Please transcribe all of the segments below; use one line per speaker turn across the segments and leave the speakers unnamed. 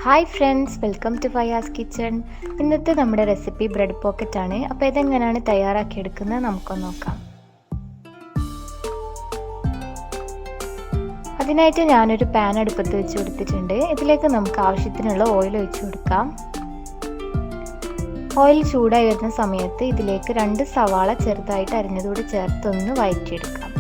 Hi friends, welcome to Fayas kitchen. ഇന്നത്തെ നമ്മുടെ recipe bread pocket ആണ്. അപ്പോൾ ഇതെങ്ങനെയാണ് തയ്യാറാക്കിയെടുക്കുന്നത് നമുക്കൊന്ന് നോക്കാം. അതിനായിട്ട് ഞാനൊരു പാൻ അടുപ്പത്ത് വെച്ച് കൊടുത്തിട്ടുണ്ട്. ഇതിലേക്ക് നമുക്ക് ആവശ്യത്തിനുള്ള ഓയിൽ ഒഴിച്ചു കൊടുക്കാം. ഓയിൽ ചൂടായി വരുന്ന സമയത്ത് ഇതിലേക്ക് 2 സവാള ചെറുതായിട്ട് അരിഞ്ഞതോടെ ചേർത്തൊന്ന് വഴറ്റിയെടുക്കാം.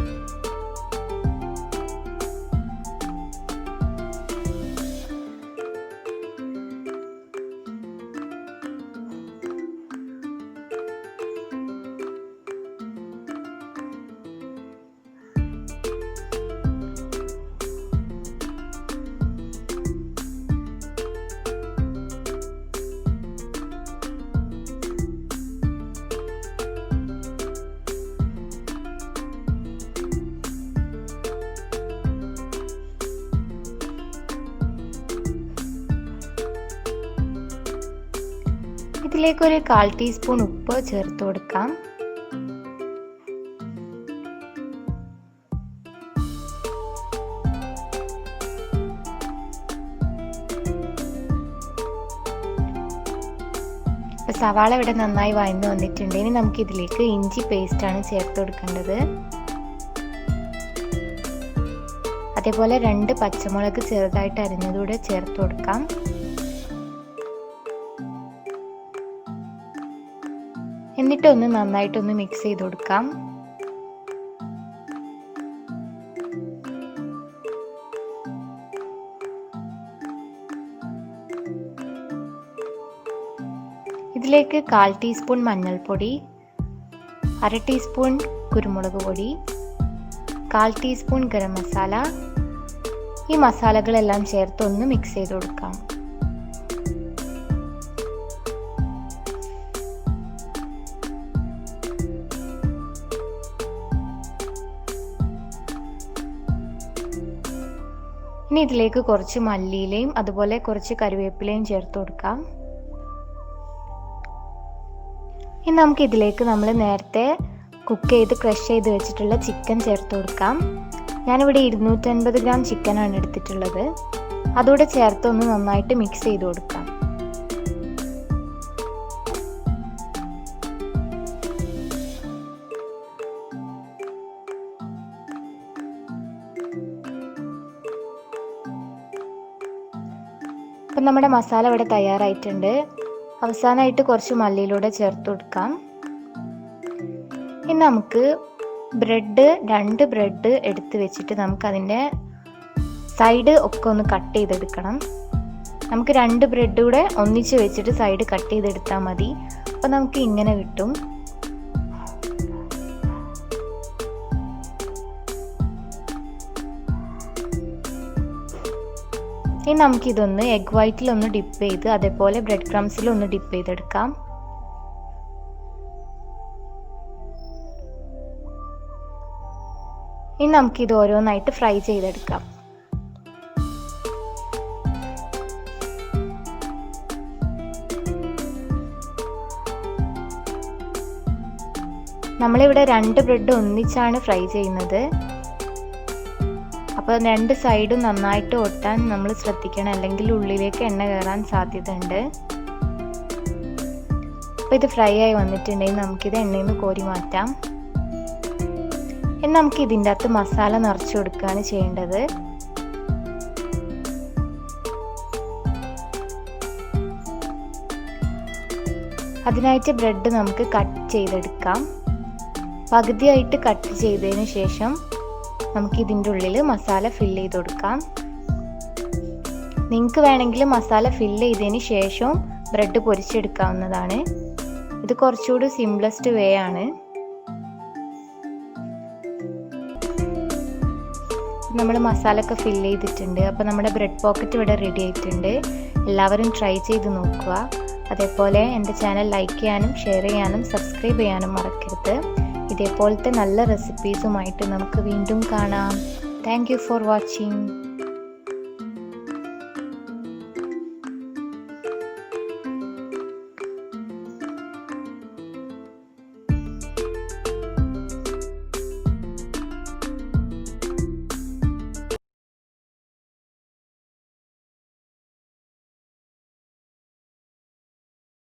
ഇതിലേക്ക് ഒരു 1/4 ടീസ്പൂൺ ഉപ്പ് ചേർത്ത് കൊടുക്കാം. സവാള ഇവിടെ നന്നായി വഴന്നു വന്നിട്ടുണ്ട്. ഇനി നമുക്ക് ഇതിലേക്ക് ഇഞ്ചി പേസ്റ്റ് ആണ് ചേർത്ത് കൊടുക്കേണ്ടത്. അതേപോലെ 2 പച്ചമുളക് ചെറുതായിട്ട് അരിഞ്ഞതൂടെ ചേർത്ത് കൊടുക്കാം. എന്നിട്ടൊന്ന് നന്നായിട്ടൊന്ന് മിക്സ് ചെയ്ത് കൊടുക്കാം. ഇതിലേക്ക് 1/4 ടീസ്പൂൺ മഞ്ഞൾപ്പൊടി, 1/2 ടീസ്പൂൺ കുരുമുളക് പൊടി, 1/4 ടീസ്പൂൺ ഗരം മസാല, ഈ മസാലകളെല്ലാം ചേർത്ത് ഒന്ന് മിക്സ് ചെയ്ത് കൊടുക്കാം. ഇനി ഇതിലേക്ക് കുറച്ച് മല്ലിയിലയും അതുപോലെ കുറച്ച് കറിവേപ്പിലയും ചേർത്ത് കൊടുക്കാം. ഇനി നമുക്ക് ഇതിലേക്ക് നമ്മൾ നേരത്തെ കുക്ക് ചെയ്ത് ക്രഷ് ചെയ്ത് വെച്ചിട്ടുള്ള ചിക്കൻ ചേർത്ത് കൊടുക്കാം. ഞാനിവിടെ 250 ഗ്രാം ചിക്കനാണ് എടുത്തിട്ടുള്ളത്. അതോടെ ചേർത്ത് ഒന്ന് നന്നായിട്ട് മിക്സ് ചെയ്ത് കൊടുക്കാം. അപ്പം നമ്മുടെ മസാല ഇവിടെ തയ്യാറായിട്ടുണ്ട്. അവസാനമായിട്ട് കുറച്ച് മല്ലിയിലൂടെ ചേർത്ത് കൊടുക്കാം. ഇനി നമുക്ക് 2 ബ്രെഡ് എടുത്ത് വെച്ചിട്ട് നമുക്കതിൻ്റെ സൈഡ് ഒക്കെ ഒന്ന് കട്ട് ചെയ്തെടുക്കണം. നമുക്ക് 2 ബ്രെഡ് കൂടെ ഒന്നിച്ച് വെച്ചിട്ട് സൈഡ് കട്ട് ചെയ്തെടുത്താൽ മതി. അപ്പോൾ നമുക്ക് ഇങ്ങനെ കിട്ടും. ഇനി നമുക്കിതൊന്ന് എഗ് വൈറ്റിലൊന്ന് ഡിപ്പ് ചെയ്ത് അതേപോലെ ബ്രെഡ് ക്രംസിലൊന്ന് ഡിപ്പ് ചെയ്തെടുക്കാം. ഇനി നമുക്കിത് ഓരോന്നായിട്ട് ഫ്രൈ ചെയ്തെടുക്കാം. നമ്മളിവിടെ 2 ബ്രെഡ് ഒന്നിച്ചാണ് ഫ്രൈ ചെയ്യുന്നത്. അപ്പോൾ 2 സൈഡും നന്നായിട്ട് ഒട്ടാൻ നമ്മൾ ശ്രദ്ധിക്കണം, അല്ലെങ്കിൽ ഉള്ളിലേക്ക് എണ്ണ കയറാൻ സാധ്യത ഉണ്ട്. അപ്പോൾ ഇത് ഫ്രൈ ആയി വന്നിട്ടുണ്ടെങ്കിൽ നമുക്കിത് എണ്ണയിൽ നിന്ന് കോരി മാറ്റാം. ഇനി നമുക്ക് ഇതിൻ്റെ അകത്ത് മസാല നിറച്ച് കൊടുക്കുകയാണ് ചെയ്യേണ്ടത്. അതിനായിട്ട് ബ്രെഡ് നമുക്ക് കട്ട് ചെയ്തെടുക്കാം. പകുതിയായിട്ട് കട്ട് ചെയ്തതിന് ശേഷം നമുക്ക് ഇതിൻ്റെ ഉള്ളിൽ മസാല ഫില്ല് ചെയ്ത് കൊടുക്കാം. നിങ്ങൾക്ക് വേണമെങ്കിൽ മസാല ഫില്ല് ചെയ്തതിന് ശേഷം ബ്രെഡ് പൊരിച്ചെടുക്കാവുന്നതാണ്. ഇത് കുറച്ചുകൂടി സിംപ്ലസ്റ്റ് വേ ആണ്. നമ്മൾ മസാല ഒക്കെ ഫില്ല് ചെയ്തിട്ടുണ്ട്. അപ്പോൾ നമ്മുടെ ബ്രെഡ് പോക്കറ്റ് ഇവിടെ റെഡി ആയിട്ടുണ്ട്. എല്ലാവരും ട്രൈ ചെയ്ത് നോക്കുക. അതേപോലെ എൻ്റെ ചാനൽ ലൈക്ക് ചെയ്യാനും ഷെയർ ചെയ്യാനും സബ്സ്ക്രൈബ് ചെയ്യാനും മറക്കരുത്. ഇതേപോലത്തെ നല്ല റെസിപ്പീസുമായിട്ട് നമുക്ക് വീണ്ടും കാണാം. Thank you for watching.